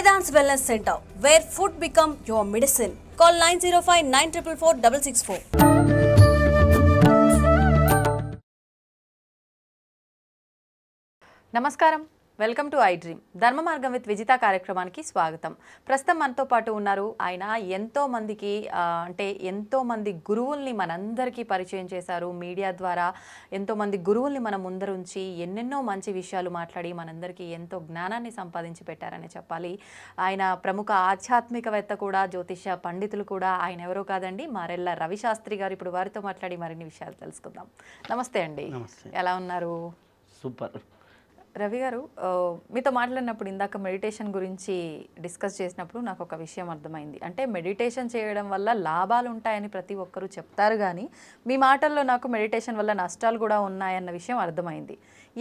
Vedant's Wellness Center, where food become your medicine. Call 905 944 664. నమస్కారం, welcome to I dream. ధర్మ మార్గం with Vijitha కార్యక్రమానికి స్వాగతం. ప్రస్తుతం మనతో పాటు ఉన్నారు. ఆయన ఎంతో మంది గురువుల్ని మనందరికీ పరిచయం చేశారు. మీడియా ద్వారా ఎంతో మంది గురువుల్ని మన ముందరుంచి ఎన్నెన్నో మంచి విషయాలు మాట్లాడి మనందరికీ ఎంతో జ్ఞానాన్ని సంపాదించి పెట్టారని చెప్పాలి. ఆయన ప్రముఖ ఆధ్యాత్మికవేత్త కూడా, జ్యోతిష పండితులు కూడా. ఆయన ఎవరో కాదండి, మారెళ్ళ రవిశాస్త్రి గారు. ఇప్పుడు వారితో మాట్లాడి మరిన్ని విషయాలు తెలుసుకుందాం. నమస్తే అండి, ఎలా ఉన్నారు? సూపర్. రవి గారు, మీతో మాట్లాడినప్పుడు ఇందాక మెడిటేషన్ గురించి డిస్కస్ చేసినప్పుడు నాకు ఒక విషయం అర్థమైంది. అంటే మెడిటేషన్ చేయడం వల్ల లాభాలు ఉంటాయని ప్రతి ఒక్కరూ చెప్తారు, కానీ మీ మాటల్లో నాకు మెడిటేషన్ వల్ల నష్టాలు కూడా ఉన్నాయన్న విషయం అర్థమైంది.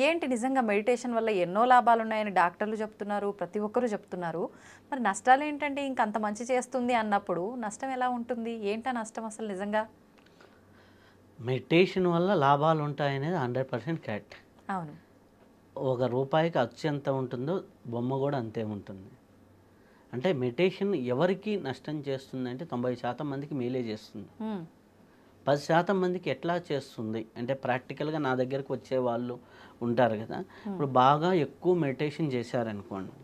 ఏంటి, నిజంగా మెడిటేషన్ వల్ల ఎన్నో లాభాలు ఉన్నాయని డాక్టర్లు చెప్తున్నారు, ప్రతి ఒక్కరూ చెప్తున్నారు. మరి నష్టాలు ఏంటంటే ఇంకంత మంచి చేస్తుంది అన్నప్పుడు నష్టం ఎలా ఉంటుంది? ఏంటా నష్టం అసలు నిజంగా? మెడిటేషన్ వల్ల లాభాలు ఉంటాయనేది 100% కరెక్ట్. అవును. ఒక రూపాయికి అచ్చు ఎంత ఉంటుందో బొమ్మ కూడా అంతే ఉంటుంది. అంటే మెడిటేషన్ ఎవరికి నష్టం చేస్తుంది అంటే 90% మందికి మేలే చేస్తుంది. 10% మందికి ఎట్లా చేస్తుంది అంటే ప్రాక్టికల్గా నా దగ్గరకు వచ్చే వాళ్ళు ఉంటారు కదా. ఇప్పుడు బాగా ఎక్కువ మెడిటేషన్ చేశారనుకోండి,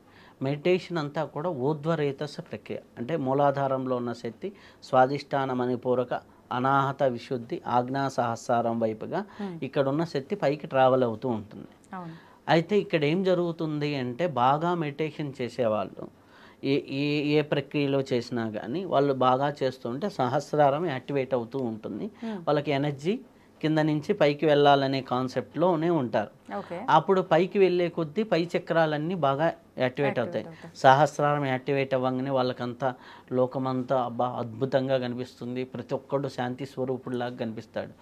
మెడిటేషన్ అంతా కూడా ఊర్ధ్వరేతస ప్రక్రియ. అంటే మూలాధారంలో ఉన్న శక్తి స్వాధిష్టాన మణిపూరక అనాహత విశుద్ధి ఆజ్ఞా సహస్రారం వైపుగా ఇక్కడున్న శక్తి పైకి ట్రావెల్ అవుతూ ఉంటుంది. అయితే ఇక్కడ ఏం జరుగుతుంది అంటే బాగా మెడిటేషన్ చేసేవాళ్ళు ఏ ప్రక్రియలో చేసినా కానీ వాళ్ళు బాగా చేస్తుంటే సహస్రారం యాక్టివేట్ అవుతూ ఉంటుంది. వాళ్ళకి ఎనర్జీ కింద నుంచి పైకి వెళ్ళాలనే కాన్సెప్ట్లోనే ఉంటారు. అప్పుడు పైకి వెళ్ళే కొద్దీ పై చక్రాలన్నీ బాగా యాక్టివేట్ అవుతాయి. సహస్రారం యాక్టివేట్ అవ్వగానే వాళ్ళకంతా లోకమంతా అబ్బా అద్భుతంగా కనిపిస్తుంది, ప్రతి ఒక్కడు శాంతి స్వరూపుడిలాగా కనిపిస్తాడు.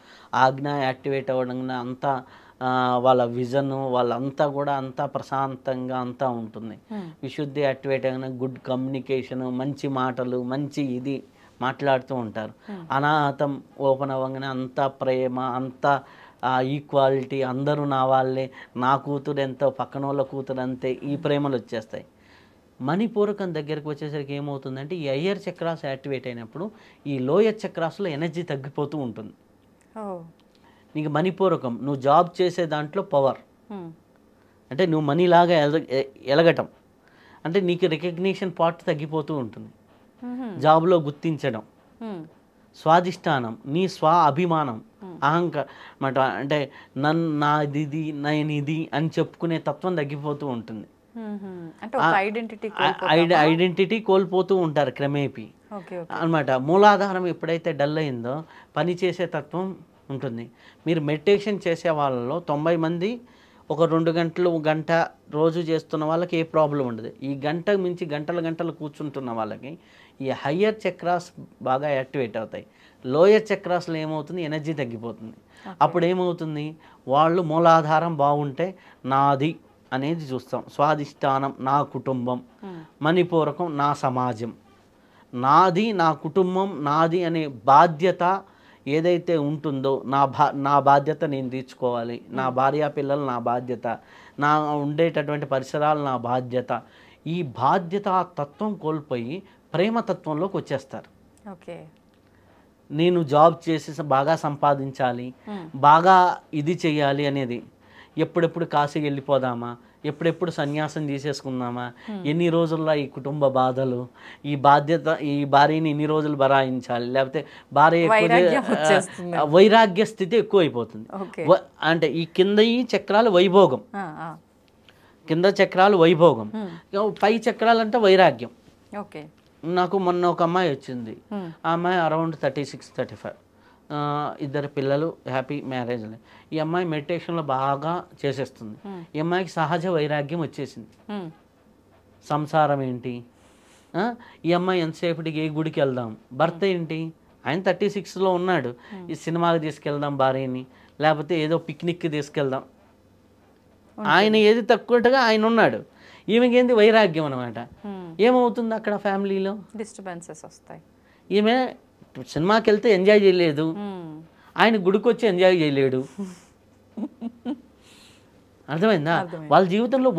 ఆజ్ఞ యాక్టివేట్ అవ్వడం అంతా వాళ్ళ విజన్ వాళ్ళంతా కూడా అంతా ప్రశాంతంగా అంతా ఉంటుంది. విశుద్ధి యాక్టివేట్ అయిన గుడ్ కమ్యూనికేషన్, మంచి మాటలు, మంచి ఇది మాట్లాడుతూ ఉంటారు. అనాహతం ఓపెన్ అవ్వగానే అంతా ప్రేమ, అంతా ఈక్వాలిటీ, అందరూ నా వాళ్ళే, నా కూతురు ఎంతో పక్కన వాళ్ళ కూతురు అంతే, ఈ ప్రేమలు వచ్చేస్తాయి. మణిపూరకం దగ్గరికి వచ్చేసరికి ఏమవుతుందంటే ఈ హయ్యర్ చక్రాస్ యాక్టివేట్ అయినప్పుడు ఈ లోయర్ చక్రాస్లో ఎనర్జీ తగ్గిపోతూ ఉంటుంది. నీకు మణిపూరకం నువ్వు జాబ్ చేసే దాంట్లో పవర్, అంటే నువ్వు మనీలాగా ఎలగటం, అంటే నీకు రికగ్నిషన్ పార్ట్ తగ్గిపోతూ ఉంటుంది. జాబ్లో గుర్తించడం, స్వాధిష్టానం, నీ స్వ అభిమానం, అహంకారం, అంటే నాది నేనిది అని చెప్పుకునే తత్వం తగ్గిపోతూ ఉంటుంది. ఐడెంటిటీ కోల్పోతూ ఉంటారు క్రమేపీ అన్నమాట. మూలాధారం ఎప్పుడైతే డల్ అయిందో పని చేసే తత్వం ఉంటుంది. మీరు మెడిటేషన్ చేసే వాళ్ళలో 90 మంది ఒక 2 గంటలు గంట రోజు చేస్తున్న వాళ్ళకి ఏ ప్రాబ్లం ఉండదు. ఈ గంట మించి గంటలు కూర్చుంటున్న వాళ్ళకి ఈ హయ్యర్ చక్రాస్ బాగా యాక్టివేట్ అవుతాయి. లోయర్ చక్రాస్లో ఏమవుతుంది, ఎనర్జీ తగ్గిపోతుంది. అప్పుడు ఏమవుతుంది, వాళ్ళు మూలాధారం బాగుంటే నాది అనేది చూస్తాం, స్వాధిష్టానం నా కుటుంబం, మణిపూరకం నా సమాజం, నాది నా కుటుంబం, నాది అనే బాధ్యత ఏదైతే ఉంటుందో నా బాధ్యత నేను తీర్చుకోవాలి, నా భార్య పిల్లలు నా బాధ్యత, నా ఉండేటటువంటి పరిసరాలు నా బాధ్యత. ఈ బాధ్యత తత్వం కోల్పోయి ప్రేమతత్వంలోకి వచ్చేస్తారు. నేను జాబ్ చేసి బాగా సంపాదించాలి, బాగా ఇది చేయాలి అనేది. ఎప్పుడెప్పుడు కాశీకి వెళ్ళిపోదామా, ఎప్పుడెప్పుడు సన్యాసం తీసేసుకుందామా, ఎన్ని రోజుల్లో ఈ కుటుంబ బాధలు, ఈ బాధ్యత, ఈ భార్యని ఎన్ని రోజులు బరాయించాలి, లేకపోతే భార్య వైరాగ్య స్థితి ఎక్కువ అయిపోతుంది. అంటే ఈ కింద ఈ చక్రాలు వైభోగం, కింద చక్రాలు వైభోగం, పై చక్రాలు అంటే వైరాగ్యం. నాకు మొన్న ఒక అమ్మాయి వచ్చింది, ఆ అమ్మాయి అరౌండ్ 36-35, 2 పిల్లలు, హ్యాపీ మ్యారేజ్. ఈ అమ్మాయి మెడిటేషన్లో బాగా చేసేస్తుంది. ఈ అమ్మాయికి సహజ వైరాగ్యం వచ్చేసింది. సంసారం ఏంటి, ఈ అమ్మాయి ఎంతసేపటికి ఏ గుడికి వెళ్దాం, భర్త ఏంటి ఆయన 36లో ఉన్నాడు, ఈ సినిమాకి తీసుకెళ్దాం భార్యని, లేకపోతే ఏదో పిక్నిక్కి తీసుకెళ్దాం, ఆయన ఏది తక్కువగా ఆయన ఉన్నాడు. ఈమెకి ఏంది వైరాగ్యం అనమాట. ఏమవుతుంది అక్కడ ఫ్యామిలీలో డిస్టర్బెన్సెస్ వస్తాయి. ఈమె సినిమాకి వెళ్తే ఎంజాయ్ చేయలేదు, ఆయన గుడికి వచ్చి ఎంజాయ్ చేయలేడు. అర్థమైందా? వాళ్ళ జీవితంలో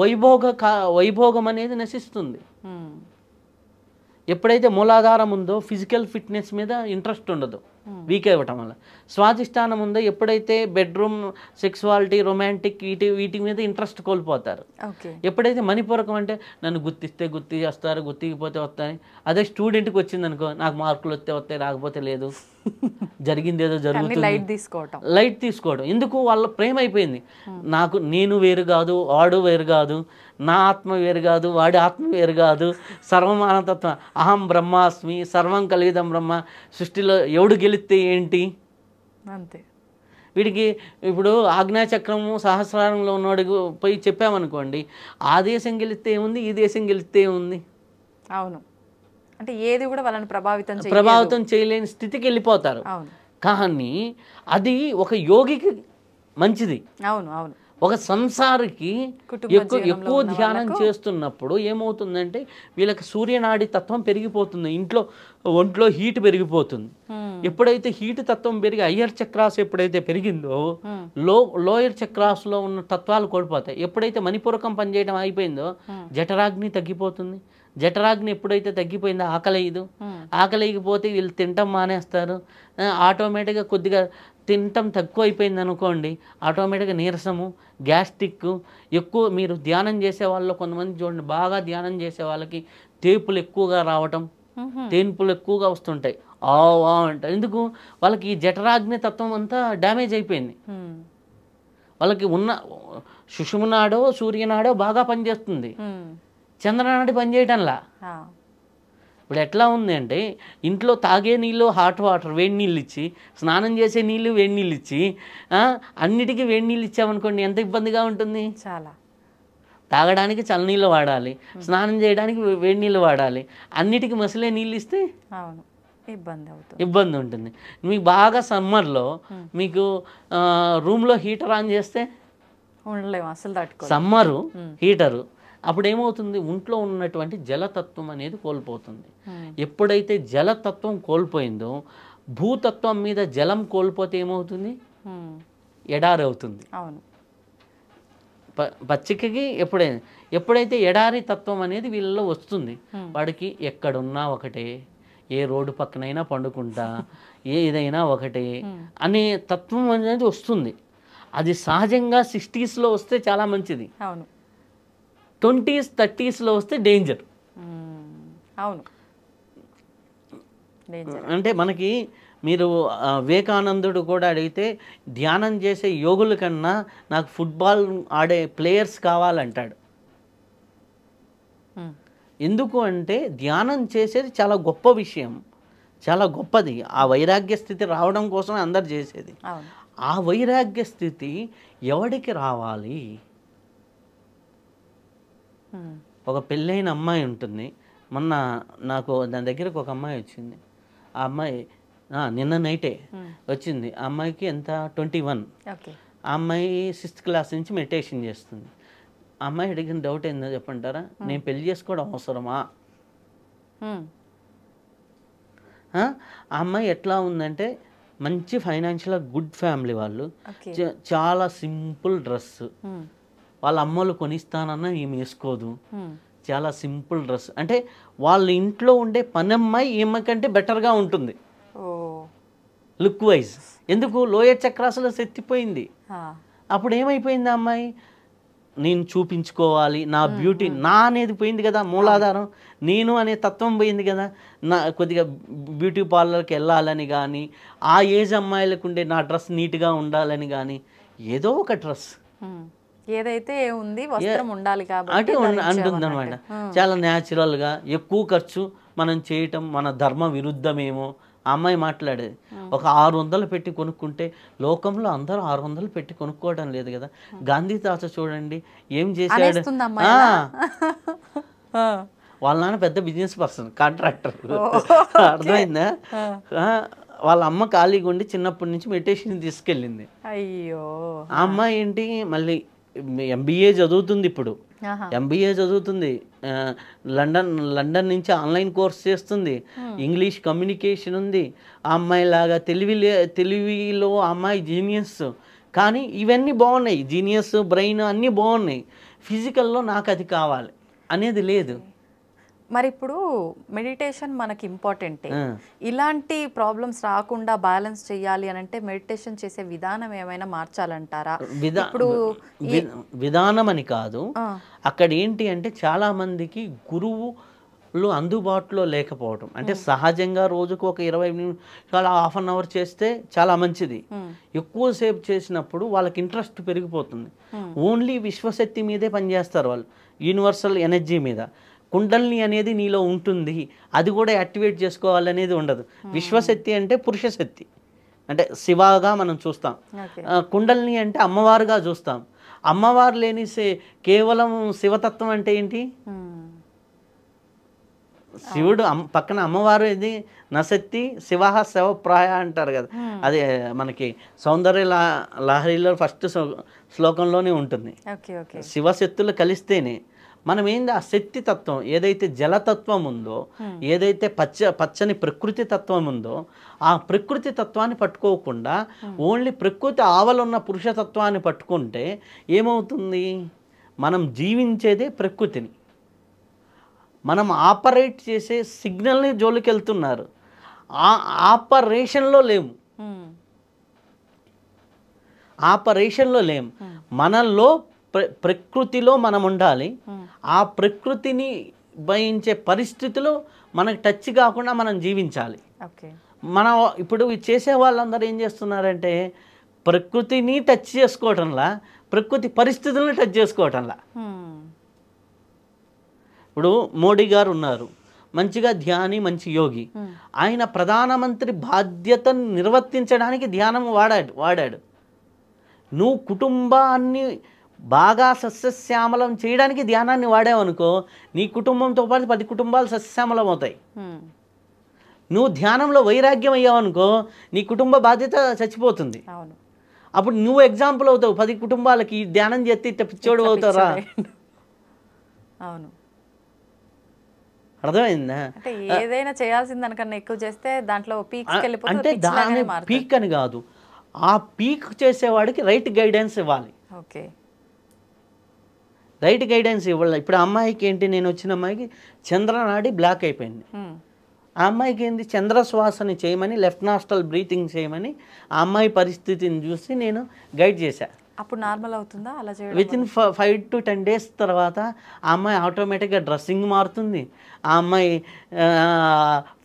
వైభోగం అనేది నశిస్తుంది. ఎప్పుడైతే మూలాధారం ఉందో ఫిజికల్ ఫిట్నెస్ మీద ఇంట్రెస్ట్ ఉండదు, వీక్ అవ్వటం వల్ల. స్వాధిష్టానం ఉందో ఎప్పుడైతే బెడ్రూమ్, సెక్సువాలిటీ, రొమాంటిక్ వీటి మీద ఇంట్రెస్ట్ కోల్పోతారు. ఎప్పుడైతే మణిపూరకం అంటే నన్ను గుర్తిస్తే గుర్తు చేస్తారు, గుర్తికపోతే వస్తాయి. అదే స్టూడెంట్కి వచ్చింది అనుకో, నాకు మార్కులు వస్తే వస్తాయి, రాకపోతే లేదు, జరిగింది ఏదో జరుగుతుంది, లైట్ తీసుకోవడం. ఎందుకు? వాళ్ళ ప్రేమ అయిపోయింది. నేను వేరు కాదు, వాడు వేరు కాదు, నా ఆత్మ వేరు కాదు, వాడి ఆత్మ వేరు కాదు, సర్వమానతత్వం, అహం బ్రహ్మాస్మి, సర్వం కలిగిదం బ్రహ్మ, సృష్టిలో ఎవడు గెలిస్తే ఏంటి అంతే. వీడికి ఇప్పుడు ఆజ్ఞాచక్రము సహస్రారంలో ఉన్నవాడికి పోయి చెప్పామనుకోండి, ఆ దేశం గెలిస్తే ఏముంది, ఈ దేశం గెలిస్తే ఏముంది? అవును, అంటే ఏది కూడా వాళ్ళని ప్రభావితం చేయలేని స్థితికి వెళ్ళిపోతారు. కానీ అది ఒక యోగికి మంచిది. అవును అవును. ఒక సంసారికి ఎక్కువ ధ్యానం చేస్తున్నప్పుడు ఏమవుతుందంటే వీళ్ళకి సూర్యనాడి తత్వం పెరిగిపోతుంది, ఒంట్లో హీట్ పెరిగిపోతుంది. ఎప్పుడైతే హీట్ తత్వం పెరిగి హయ్యర్ చక్రాస్ ఎప్పుడైతే పెరిగిందో లోయర్ చక్రాస్లో ఉన్న తత్వాలు కోల్పోతాయి. ఎప్పుడైతే మణిపూరకం పనిచేయడం అయిపోయిందో జఠరాగ్ని తగ్గిపోతుంది. జఠరాగ్ని ఎప్పుడైతే తగ్గిపోయిందో ఆకలిగిపోతే వీళ్ళు తినటం మానేస్తారు. ఆటోమేటిక్గా కొద్దిగా తినటం తక్కువ అయిపోయింది అనుకోండి, ఆటోమేటిక్గా నీరసము, గ్యాస్ట్రిక్ ఎక్కువ. మీరు ధ్యానం చేసే వాళ్ళు కొంతమంది చూడండి, బాగా ధ్యానం చేసే వాళ్ళకి తేపులు ఎక్కువగా రావటం, తేన్పులు ఎక్కువగా వస్తుంటాయి, అంటారు. ఎందుకు? వాళ్ళకి ఈ జఠరాగ్ని తత్వం అంతా డ్యామేజ్ అయిపోయింది. వాళ్ళకి ఉన్న సుషుమ్నాడో సూర్యనాడో బాగా పనిచేస్తుంది, చంద్రనాడి పనిచేయటంలా. ఇప్పుడు ఎట్లా ఉంది అంటే ఇంట్లో తాగే నీళ్ళు హాట్ వాటర్, వేడి నీళ్ళు ఇచ్చి, స్నానం చేసే నీళ్ళు వేడి నీళ్ళు ఇచ్చి, అన్నిటికీ వేడి నీళ్ళు ఇచ్చామనుకోండి ఎంత ఇబ్బందిగా ఉంటుంది. చాలా. తాగడానికి చల్లనీళ్ళు వాడాలి, స్నానం చేయడానికి వేడి నీళ్ళు వాడాలి, అన్నిటికీ మసలే నీళ్ళు ఇస్తే ఇబ్బంది ఉంటుంది. మీకు బాగా సమ్మర్లో మీకు రూమ్లో హీటర్ ఆన్ చేస్తే ఉండలేము అసలు, సమ్మరు హీటరు, అప్పుడు ఏమవుతుంది? ఒంట్లో ఉన్నటువంటి జలతత్వం అనేది కోల్పోతుంది. ఎప్పుడైతే జలతత్వం కోల్పోయిందో భూతత్వం మీద జలం కోల్పోతే ఏమవుతుంది? ఎడారి అవుతుంది. పచ్చికకి ఎప్పుడైతే ఎడారి తత్వం అనేది వీళ్ళలో వస్తుంది, వాడికి ఎక్కడున్నా ఒకటే, ఏ రోడ్డు పక్కనైనా పండుకుంటా, ఏదైనా ఒకటే అనే తత్వం అనేది వస్తుంది. అది సహజంగా 60sలో వస్తే చాలా మంచిది. 20s 30sలో వస్తే డేంజర్. అవును, అంటే మనకి మీరు వివేకానందుడు కూడా అడిగితే ధ్యానం చేసే యోగుల కన్నా నాకు ఫుట్బాల్ ఆడే ప్లేయర్స్ కావాలంటాడు. ఎందుకు అంటే ధ్యానం చేసేది చాలా గొప్ప విషయం, చాలా గొప్పది. ఆ వైరాగ్య స్థితి రావడం కోసం అందరు చేసేది. ఆ వైరాగ్య స్థితి ఎవడికి రావాలి? ఒక పెళ్ళైన అమ్మాయి ఉంటుంది. మొన్న నాకు దాని దగ్గరకు ఒక అమ్మాయి వచ్చింది. ఆ అమ్మాయి నిన్న నైటే వచ్చింది. ఆ అమ్మాయికి ఎంత 21. ఆ అమ్మాయి 6th క్లాస్ నుంచి మెడిటేషన్ చేస్తుంది. ఆ అమ్మాయి అడిగిన డౌట్ ఏందో చెప్పంటారా? నేను పెళ్లి చేసుకోవడం అవసరమా? ఆ అమ్మాయి ఎట్లా ఉందంటే మంచి ఫైనాన్షియల్గా గుడ్ ఫ్యామిలీ వాళ్ళు, చాలా సింపుల్ డ్రెస్, వాళ్ళ అమ్మలు కొనిస్తానన్నా ఈమె వేసుకోదు, చాలా సింపుల్ డ్రెస్. అంటే వాళ్ళ ఇంట్లో ఉండే పనమ్మాయి ఈమె కంటే బెటర్గా ఉంటుంది లుక్ వైజ్. ఎందుకు? లోయర్ చక్రాసులో సెత్తిపోయింది. అప్పుడు ఏమైపోయింది ఆ అమ్మాయి? నేను చూపించుకోవాలి, నా బ్యూటీ, నా అనేది పోయింది కదా, మూలాధారం నేను అనే తత్వం పోయింది కదా. నా కొద్దిగా బ్యూటీ పార్లర్కి వెళ్ళాలని కానీ, ఆ ఏజ్ అమ్మాయిలకు ఉండే నా డ్రెస్ నీట్గా ఉండాలని కానీ, ఏదో ఒక డ్రెస్ ఏదైతే ఉంది వస్త్రం ఉండాలి కాబట్టి అంటుంది అనమాట. చాలా న్యాచురల్గా. ఎక్కువ ఖర్చు మనం చేయటం మన ధర్మ విరుద్ధమేమో. ఆ అమ్మాయి మాట్లాడేది, ఒక 600 పెట్టి కొనుక్కుంటే లోకంలో అందరూ 600 పెట్టి కొనుక్కోవడం లేదు కదా. గాంధీ తాత చూడండి ఏం చేశాడు. వాళ్ళ నాన్న పెద్ద బిజినెస్ పర్సన్, కాంట్రాక్టర్. అర్థమైందా? వాళ్ళ అమ్మ ఖాళీగా ఉండి చిన్నప్పటి నుంచి మెడిటేషన్ తీసుకెళ్ళింది. అయ్యో. ఆ అమ్మాయి ఏంటి మళ్ళీ MBA చదువుతుంది. ఇప్పుడు MBA చదువుతుంది. లండన్ నుంచి ఆన్లైన్ కోర్స్ చేస్తుంది. ఇంగ్లీష్ కమ్యూనికేషన్ ఉంది. ఆ అమ్మాయి లాగా తెలివిలో ఆ అమ్మాయి జీనియస్. కానీ ఇవన్నీ బాగున్నాయి, జీనియస్, బ్రెయిన్ అన్నీ బాగున్నాయి. ఫిజికల్లో నాకు అది కావాలి అనేది లేదు. మరి ఇప్పుడు మెడిటేషన్ మనకి ఇంపార్టెంటే, ఇలాంటి ప్రాబ్లమ్స్ రాకుండా బ్యాలెన్స్ చేయాలి అని అంటే మెడిటేషన్ చేసే విధానం ఏమైనా మార్చాలంటారా? ఇప్పుడు విధానం అని కాదు, అక్కడ ఏంటి అంటే చాలా మందికి గురువులు అందుబాటులో లేకపోవడం. అంటే సహజంగా రోజుకు ఒక 20 నిమిషాలు, హాఫ్ అన్ అవర్ చేస్తే చాలా మంచిది. ఎక్కువసేపు చేసినప్పుడు వాళ్ళకి ఇంట్రెస్ట్ పెరిగిపోతుంది. ఓన్లీ విశ్వశక్తి మీదే పనిచేస్తారు వాళ్ళు, యూనివర్సల్ ఎనర్జీ మీద. కుండల్ని అనేది నీలో ఉంటుంది, అది కూడా యాక్టివేట్ చేసుకోవాలనేది ఉండదు. విశ్వశక్తి అంటే పురుషశక్తి, అంటే శివగా మనం చూస్తాం. కుండల్ని అంటే అమ్మవారుగా చూస్తాం. అమ్మవారు లేని కేవలం శివతత్వం అంటే ఏంటి? శివుడు పక్కన అమ్మవారు ఇది నశక్తి శివ శివప్రాయ అంటారు కదా, అది మనకి సౌందర్య లహరిలో ఫస్ట్ శ్లోకంలోనే ఉంటుంది. శివశక్తులు కలిస్తేనే మనం ఏంది ఆ శక్తి తత్వం, ఏదైతే జలతత్వం ఉందో, ఏదైతే పచ్చని ప్రకృతి తత్వం ఉందో, ఆ ప్రకృతి తత్వాన్ని పట్టుకోకుండా ఓన్లీ ప్రకృతి ఆవలున్న పురుషతత్వాన్ని పట్టుకుంటే ఏమవుతుంది? మనం జీవించేదే ప్రకృతిని, మనం ఆపరేట్ చేసే సిగ్నల్ని జోలికి వెళ్తున్నారు, ఆపరేషన్లో లేము. ఆపరేషన్లో లేము, మనలో ప్రకృతిలో మనం ఉండాలి. ఆ ప్రకృతిని భయించే పరిస్థితులు మనకు టచ్ కాకుండా మనం జీవించాలి. మనం ఇప్పుడు చేసే వాళ్ళందరూ ఏం చేస్తున్నారంటే ప్రకృతిని టచ్ చేసుకోవటంలా, ప్రకృతి పరిస్థితులను టచ్ చేసుకోవటంలా. ఇప్పుడు మోడీ గారు ఉన్నారు, మంచిగా ధ్యాని, మంచి యోగి. ఆయన ప్రధానమంత్రి బాధ్యతను నిర్వర్తించడానికి ధ్యానం వాడాడు. నువ్వు కుటుంబాన్ని బాగా సస్యశ్యామలం చేయడానికి ధ్యానాన్ని వాడావనుకో, నీ కుటుంబంతో పాటు 10 కుటుంబాలు సస్యశ్యామలం అవుతాయి. నువ్వు ధ్యానంలో వైరాగ్యం అయ్యావనుకో, నీ కుటుంబ బాధ్యత చచ్చిపోతుంది. అప్పుడు నువ్వు ఎగ్జాంపుల్ అవుతావు 10 కుటుంబాలకి. ధ్యానం చేస్తే ఇట్ట పిచ్చోడు అవుతారా? అవును, అర్థమైందా? ఏదైనా చేయాల్సిన దానికన్నా ఎక్కువ చేస్తే దాంట్లో అంటే దాని పీక్ అని కాదు, ఆ పీక్ చేసేవాడికి రైట్ గైడెన్స్ ఇవ్వాలి. రైట్ గైడెన్స్ ఇవ్వాలి. ఇప్పుడు అమ్మాయికి ఏంటి, నేను వచ్చిన అమ్మాయికి చంద్రనాడి బ్లాక్ అయిపోయింది. ఆ అమ్మాయికి ఏంటి, చంద్రశ్వాసని చేయమని, లెఫ్ట్ నాస్టల్ బ్రీతింగ్ చేయమని ఆ అమ్మాయి పరిస్థితిని చూసి నేను గైడ్ చేశాను. అప్పుడు నార్మల్ అవుతుందా అలా చేయడం? వితిన్ 5 to 10 days తర్వాత ఆ అమ్మాయి ఆటోమేటిక్గా డ్రెస్సింగ్ మారుతుంది, ఆ అమ్మాయి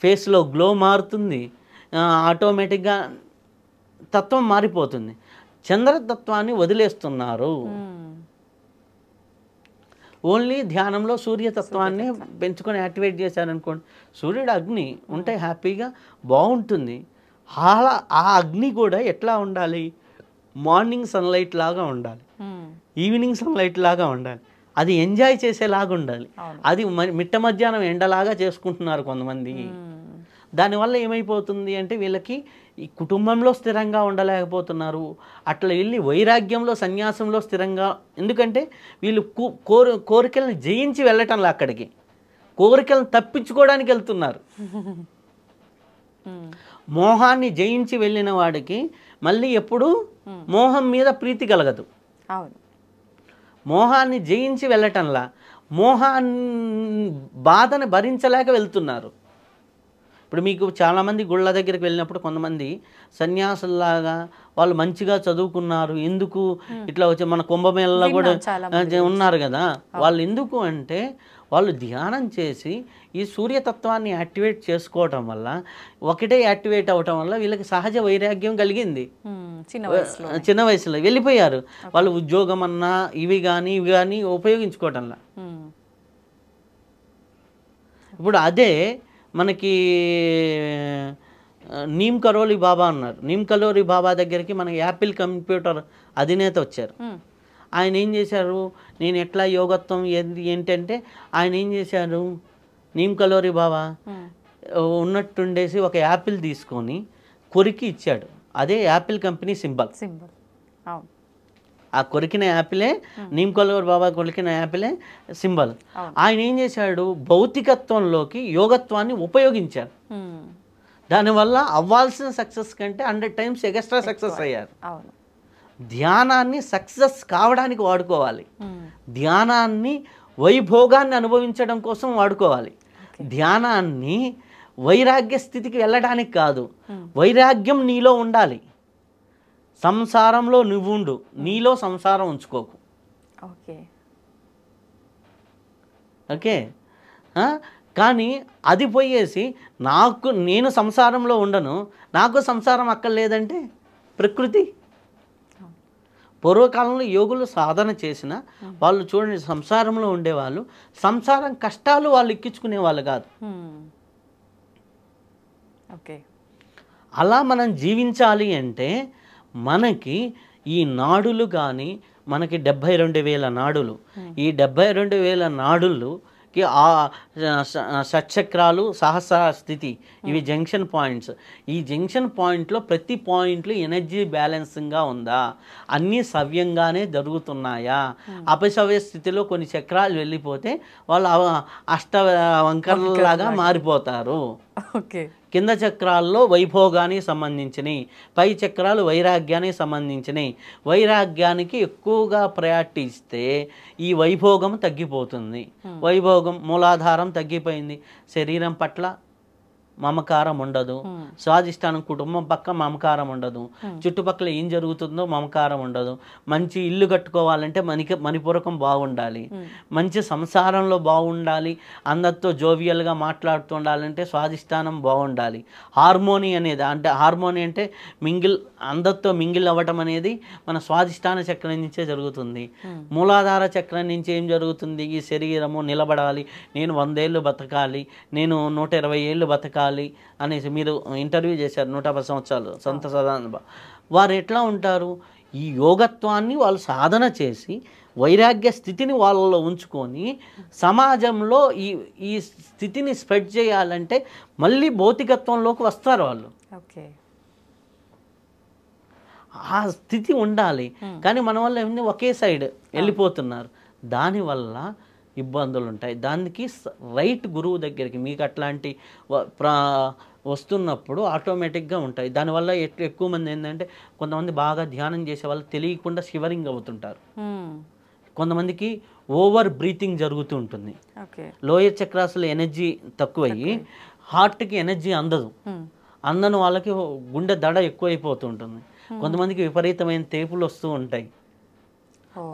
ఫేస్లో గ్లో మారుతుంది, ఆటోమేటిక్గా తత్వం మారిపోతుంది. చంద్రతత్వాన్ని వదిలేస్తున్నారు. ఓన్లీ ధ్యానంలో సూర్యతత్వాన్ని పెంచుకొని యాక్టివేట్ చేశారనుకోండి, సూర్యుడు అగ్ని ఉంటే హ్యాపీగా బాగుంటుంది. ఆ అగ్ని కూడా ఎట్లా ఉండాలి? మార్నింగ్ సన్లైట్ లాగా ఉండాలి, ఈవినింగ్ సన్లైట్ లాగా ఉండాలి, అది ఎంజాయ్ చేసేలాగా ఉండాలి. అది మిట్ట మధ్యాహ్నం ఎండలాగా చేసుకుంటున్నారు కొంతమంది. దానివల్ల ఏమైపోతుంది అంటే వీళ్ళకి ఈ కుటుంబంలో స్థిరంగా ఉండలేకపోతున్నారు. అట్లా వెళ్ళి వైరాగ్యంలో, సన్యాసంలో స్థిరంగా, ఎందుకంటే వీళ్ళు కోరికలను జయించి వెళ్ళటంలో అక్కడికి కోరికలను తప్పించుకోవడానికి వెళ్తున్నారు. మోహాన్ని జయించి వెళ్ళిన వాడికి మళ్ళీ ఎప్పుడు మోహం మీద ప్రీతి కలగదు. మోహాన్ని జయించి వెళ్ళటంలా బాధను భరించలేక వెళ్తున్నారు. ఇప్పుడు మీకు చాలామంది గుళ్ళ దగ్గరికి వెళ్ళినప్పుడు కొంతమంది సన్యాసుల్లాగా వాళ్ళు మంచిగా చదువుకున్నారు, ఎందుకు ఇట్లా వచ్చి మన కుంభమేళలో కూడా ఉన్నారు కదా, వాళ్ళు ఎందుకు అంటే వాళ్ళు ధ్యానం చేసి ఈ సూర్యతత్వాన్ని యాక్టివేట్ చేసుకోవటం వల్ల, ఒకటే యాక్టివేట్ అవటం వల్ల వీళ్ళకి సహజ వైరాగ్యం కలిగింది. చిన్న వయసులో వెళ్ళిపోయారు వాళ్ళు. ఉద్యోగం అన్నా ఇవి కానీ ఉపయోగించుకోవటంలా. ఇప్పుడు అదే మనకి నీమ్ కరోలి బాబా అన్నారు. నీమ్ కరోలి బాబా దగ్గరికి మనకి యాపిల్ కంప్యూటర్ అధినేత వచ్చారు. ఆయన ఏం చేశారు, నేను ఎట్లా యోగత్వం ఏంటంటే ఆయన ఏం చేశారు, నీమ్ కలోరి బాబా ఉన్నట్టుండేసి ఒక యాపిల్ తీసుకొని కొరికి ఇచ్చాడు. అదే యాపిల్ కంపెనీ సింబల్. ఆ కొరికిన యాపిలే, నీమ్ కలోరి బాబా కొరికిన యాపిలే సింబల్. ఆయన ఏం చేశాడు, భౌతికత్వంలోకి యోగత్వాన్ని ఉపయోగించారు. దానివల్ల అవ్వాల్సిన సక్సెస్ కంటే 100 times ఎక్స్ట్రా సక్సెస్ అయ్యారు. ధ్యానాన్ని సక్సెస్ కావడానికి వాడుకోవాలి, ధ్యానాన్ని వైభోగాన్ని అనుభవించడం కోసం వాడుకోవాలి. ధ్యానాన్ని వైరాగ్య స్థితికి వెళ్ళడానికి కాదు, వైరాగ్యం నీలో ఉండాలి. సంసారంలో నువ్వు ఉండు, నీలో సంసారం ఉంచుకోకు. ఓకే ఓకే కానీ అది పోయేసి నేను సంసారంలో ఉండను, నాకు సంసారం అక్కర్లేదంటే ప్రకృతి. పూర్వకాలంలో యోగులు సాధన చేసిన వాళ్ళు చూడండి, సంసారంలో ఉండేవాళ్ళు సంసారం కష్టాలు వాళ్ళు ఎక్కించుకునే వాళ్ళు కాదు. ఓకే అలా మనం జీవించాలి అంటే మనకి ఈ నాడులు కానీ, మనకి 72,000 నాడులు, ఈ 72,000 నాడులుకి ఆ షట్చక్రాలు సహస్ర స్థితి, ఇవి జంక్షన్ పాయింట్స్. ఈ జంక్షన్ పాయింట్లో ప్రతి పాయింట్లు ఎనర్జీ బ్యాలెన్సింగ్గా ఉందా, అన్నీ సవ్యంగానే జరుగుతున్నాయా? అపసవ్య స్థితిలో కొన్ని చక్రాలు వెళ్ళిపోతే వాళ్ళు వంకరలాగా మారిపోతారు. ఓకే కింద చక్రాల్లో వైభోగానికి సంబంధించినవి, పై చక్రాలు వైరాగ్యానికి సంబంధించినవి. వైరాగ్యానికి ఎక్కువగా ప్రయారిటీ ఇస్తే ఈ వైభోగం తగ్గిపోతుంది. వైభోగం మూలాధారం తగ్గిపోయింది, శరీరం పట్ల మమకారం ఉండదు, స్వాధిష్టానం కుటుంబం పక్క మమకారం ఉండదు, చుట్టుపక్కల ఏం జరుగుతుందో మమకారం ఉండదు. మంచి ఇల్లు కట్టుకోవాలంటే మణిపూరకం బాగుండాలి, మంచి సంసారంలో బాగుండాలి, అందరితో జోవియల్గా మాట్లాడుతూ ఉండాలంటే స్వాధిష్టానం బాగుండాలి. హార్మోని అనేది హార్మోని అంటే అందరితో మింగిల్ అవ్వటం అనేది మన స్వాధిష్టాన చక్రం నుంచే జరుగుతుంది. మూలాధార చక్రం నుంచి ఏం జరుగుతుంది? ఈ శరీరము నిలబడాలి, నేను 100 ఏళ్ళు బతకాలి, నేను 120 ఏళ్ళు బతకాలి అనేసి మీరు ఇంటర్వ్యూ చేశారు 110 సంవత్సరాలు సంత సదానంద. వారు ఎట్లా ఉంటారు? ఈ యోగత్వాన్ని వాళ్ళు సాధన చేసి వైరాగ్య స్థితిని వాళ్ళలో ఉంచుకొని సమాజంలో ఈ స్థితిని స్ప్రెడ్ చేయాలంటే మళ్ళీ భౌతికత్వంలోకి వస్తారు వాళ్ళు. ఓకే ఆ స్థితి ఉండాలి. కానీ మన వల్ల ఏమైంది, ఒకే సైడ్ వెళ్ళిపోతున్నారు. దానివల్ల ఇబ్బందులు ఉంటాయి. దానికి రైట్ గురువు దగ్గరికి మీకు అట్లాంటి వస్తున్నప్పుడు ఆటోమేటిక్గా ఉంటాయి. దానివల్ల ఎక్కువ మంది ఏంటంటే, కొంతమంది బాగా ధ్యానం చేసే వాళ్ళు తెలియకుండా షివరింగ్ అవుతుంటారు. కొంతమందికి ఓవర్ బ్రీతింగ్ జరుగుతూ ఉంటుంది. లోయర్ చక్రాస్లో ఎనర్జీ తక్కువయ్యి హార్ట్కి ఎనర్జీ అందని వాళ్ళకి గుండె దడ ఎక్కువైపోతూ ఉంటుంది. కొంతమందికి విపరీతమైన తేపులు వస్తూ ఉంటాయి.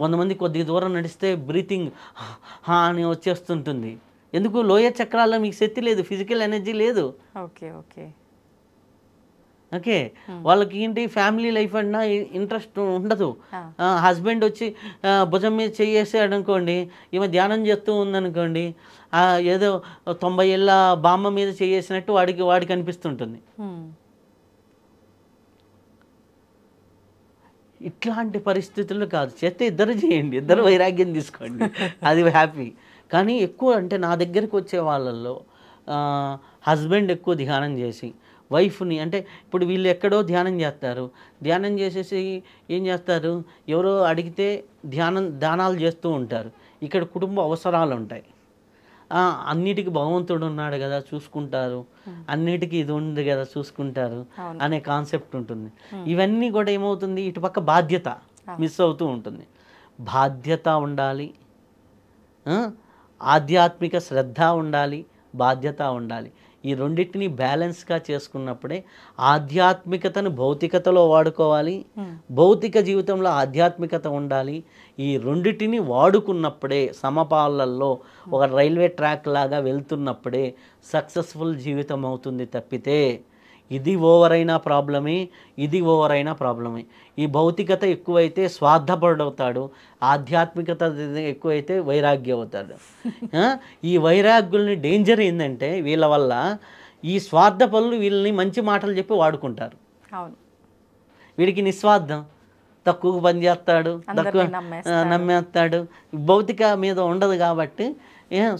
కొంతమంది కొద్ది దూరం నడిస్తే బ్రీతింగ్ అని వచ్చేస్తుంటుంది. ఎందుకు? లోయర్ చక్రాల్లో మీకు శక్తి లేదు, ఫిజికల్ ఎనర్జీ లేదు. ఓకే ఓకే ఓకే వాళ్ళకి ఏంటి, ఫ్యామిలీ లైఫ్ అన్నా ఇంట్రెస్ట్ ఉండదు. హస్బెండ్ వచ్చి భుజం మీద చేసాడు అనుకోండి, ఈమె ధ్యానం చేస్తూ ఉందనుకోండి, ఏదో 90 ఏళ్ళ బామ్మ మీద చేసినట్టు వాడికి అనిపిస్తుంటుంది. ఇట్లాంటి పరిస్థితుల్లో కాదు, చేస్తే ఇద్దరు చేయండి, ఇద్దరు వైరాగ్యం తీసుకోండి, అది హ్యాపీ. కానీ ఎక్కువ అంటే నా దగ్గరికి వచ్చే వాళ్ళల్లో హస్బెండ్ ఎక్కువ ధ్యానం చేసి వైఫ్ని, అంటే ఇప్పుడు వీళ్ళు ఎక్కడో ధ్యానం చేస్తారు, ధ్యానం చేసేసి ఏం చేస్తారు, ఎవరో అడిగితే ధ్యానాలు చేస్తూ ఉంటారు. ఇక్కడ కుటుంబ అవసరాలు ఉంటాయి, అన్నిటికీ భగవంతుడు ఉన్నాడు కదా చూసుకుంటారు, అన్నిటికీ ఇది ఉంది కదా చూసుకుంటారు అనే కాన్సెప్ట్ ఉంటుంది. ఇవన్నీ కూడా ఏమవుతుంది, ఇటుపక్క బాధ్యత మిస్ అవుతూ ఉంటుంది. బాధ్యత ఉండాలి, ఆధ్యాత్మిక శ్రద్ధ ఉండాలి, బాధ్యత ఉండాలి. ఈ రెండింటిని బ్యాలెన్స్గా చేసుకున్నప్పుడే ఆధ్యాత్మికతను భౌతికతలో వాడుకోవాలి, భౌతిక జీవితంలో ఆధ్యాత్మికత ఉండాలి. ఈ రెండింటిని వాడుకున్నప్పుడే సమపాలల్లో ఒక రైల్వే ట్రాక్ లాగా వెళ్తున్నప్పుడే సక్సెస్ఫుల్ జీవితం అవుతుంది. తప్పితే ఇది ఓవర్ అయినా ప్రాబ్లమే, ఇది ఓవర్ అయినా ప్రాబ్లమే. ఈ భౌతికత ఎక్కువైతే స్వార్థపరుడవుతాడు, ఆధ్యాత్మికత ఎక్కువైతే వైరాగ్యం అవుతాడు. ఈ వైరాగ్యుల్ని డేంజర్ ఏంటంటే వీళ్ళ వల్ల ఈ స్వార్థ పనులు వీళ్ళని మంచి మాటలు చెప్పి వాడుకుంటారు. వీడికి నిస్వార్థం, తక్కువ పని చేస్తాడు, తక్కువ నమ్మేస్తాడు, భౌతిక మీద ఉండదు కాబట్టి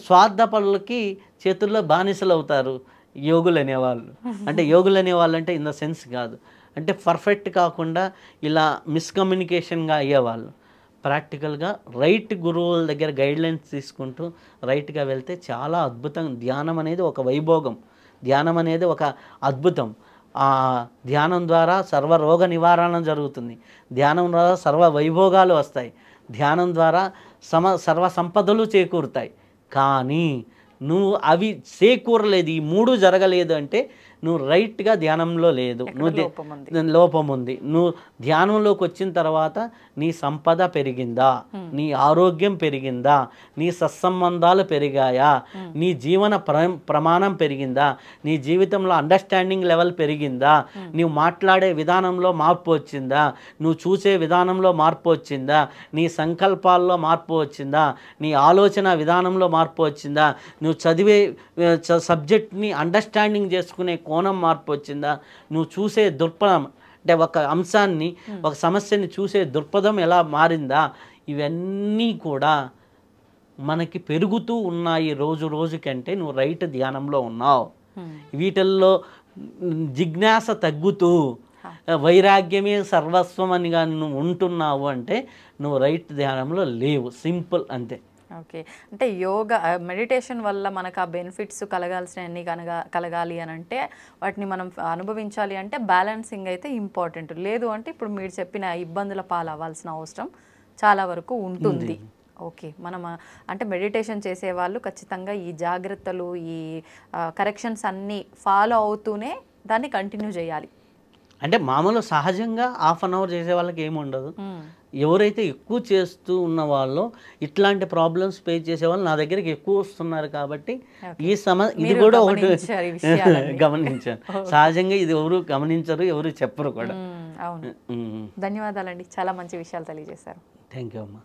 స్వార్థ పనులకి చేతుల్లో బానిసలు అవుతారు యోగులు అనేవాళ్ళు. అంటే యోగులు అనేవాళ్ళు అంటే ఇన్ ద సెన్స్ కాదు, అంటే పర్ఫెక్ట్ కాకుండా ఇలా మిస్కమ్యూనికేషన్గా అయ్యేవాళ్ళు. ప్రాక్టికల్గా రైట్ గురువుల దగ్గర గైడ్లైన్స్ తీసుకుంటూ రైట్గా వెళ్తే చాలా అద్భుతం. ధ్యానం అనేది ఒక వైభోగం, ధ్యానం అనేది ఒక అద్భుతం. ధ్యానం ద్వారా సర్వరోగ నివారణ జరుగుతుంది, ధ్యానం ద్వారా సర్వ వైభోగాలు వస్తాయి, ధ్యానం ద్వారా సర్వ సంపదలు చేకూరుతాయి. కానీ నువ్వు అవి చేకూరలేదు, ఈ 3 జరగలేదు అంటే నువ్వు రైట్గా ధ్యానంలో లేదు, నువ్వు లోపం ఉంది. నువ్వు ధ్యానంలోకి వచ్చిన తర్వాత నీ సంపద పెరిగిందా, నీ ఆరోగ్యం పెరిగిందా, నీ సత్సంబంధాలు పెరిగాయా, నీ జీవన ప్రమాణం పెరిగిందా, నీ జీవితంలో అండర్స్టాండింగ్ లెవెల్ పెరిగిందా, నువ్వు మాట్లాడే విధానంలో మార్పు వచ్చిందా, నువ్వు చూసే విధానంలో మార్పు వచ్చిందా, నీ సంకల్పాల్లో మార్పు వచ్చిందా, నీ ఆలోచన విధానంలో మార్పు వచ్చిందా, నువ్వు చదివే సబ్జెక్ట్ని అండర్స్టాండింగ్ చేసుకునే కోణం మార్పు వచ్చిందా, నువ్వు చూసే దృక్పథం అంటే ఒక అంశాన్ని ఒక సమస్యని చూసే దృక్పథం ఎలా మారిందా, ఇవన్నీ కూడా మనకి పెరుగుతూ ఉన్నాయి రోజు రోజుకంటే నువ్వు రైట్ ధ్యానంలో ఉన్నావు. వీటిల్లో జిజ్ఞాస తగ్గుతూ వైరాగ్యమే సర్వస్వం అని కానీ నువ్వు ఉంటున్నావు అంటే నువ్వు రైట్ ధ్యానంలో లేవు, సింపుల్ అంతే. ఓకే, అంటే యోగా మెడిటేషన్ వల్ల మనకు ఆ బెనిఫిట్స్ కలగాల్సినవన్నీ కలగాలి అని అంటే వాటిని మనం అనుభవించాలి అంటే బ్యాలెన్సింగ్ అయితే ఇంపార్టెంట్. లేదు అంటే ఇప్పుడు మీరు చెప్పిన ఇబ్బందుల పాలు అవ్వాల్సిన అవసరం చాలా వరకు ఉంటుంది. ఓకే, మనం అంటే మెడిటేషన్ చేసేవాళ్ళు ఖచ్చితంగా ఈ జాగ్రత్తలు, ఈ కరెక్షన్స్ అన్నీ ఫాలో అవుతూనే దాన్ని కంటిన్యూ చేయాలి. అంటే మామూలు సహజంగా హాఫ్ అన్ అవర్ చేసే వాళ్ళకి ఏమి ఉండదు. ఎవరైతే ఎక్కువ చేస్తూ ఉన్న వాళ్ళు ఇట్లాంటి ప్రాబ్లమ్స్ ఫేస్ చేసే వాళ్ళు నా దగ్గరికి ఎక్కువ వస్తున్నారు కాబట్టి ఇది కూడా ఒకటి గమనించాను. సహజంగా ఇది ఎవరు గమనించరు, ఎవరు చెప్పరు కూడా. అవును, ధన్యవాదాలండి, చాలా మంచి విషయాలు తెలియజేశారు. థ్యాంక్ యూ అమ్మా.